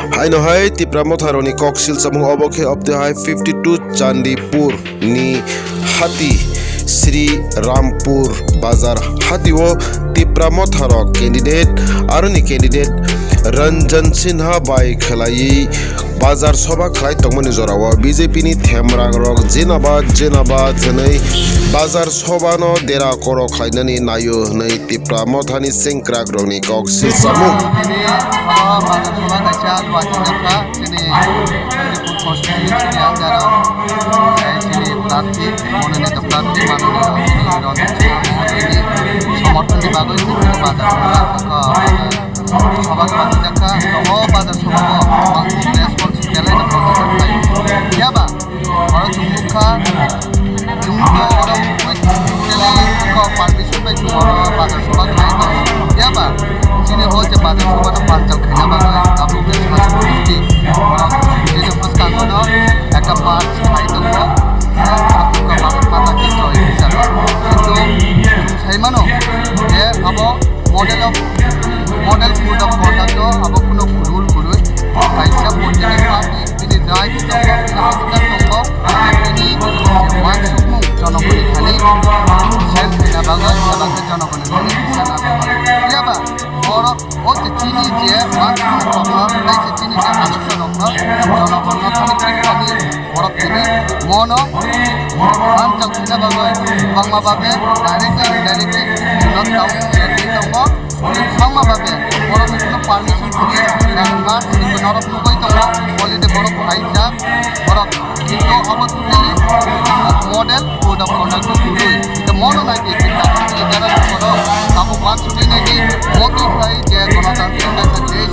Haino hai tipra motharoni koksil samung obokhe opte hai 52 Chandipur ni hati Sri Rampur Bazar hati o tipra motharo candidate aroni candidate Ranjan Sinha bai khlai Bazar soba khlai tongmani jorawa BJP ni themrang rok jinabad hnai Bazar soba no dera koro khlainani nayo hnai tipra mothani sengkrak rokni koksil samung model code of conduct abo kuno rule guru kaisa political party ini right tongo ini masukmu jonogoni khali self na bagar jabaga jonogoni khali sana ya ba boro o chini je masukmu tongo kaisa chini je masukmu tongo jonogoni khali khali boro tini mono anjak na bagar bangma babe directly not down tongo Mama babe, boro কোনো permission দিয়ে nut নরক নগই তো বলিতে বড় ভাইজা বড় কিন্তু অবশ্যই model code of conduct গুলোই তো মনো নাই যে যারা বড় কাবু পাঁচ ছুটি নাকি মতো ভাই যে গণতান্ত্রিক একটা দেশ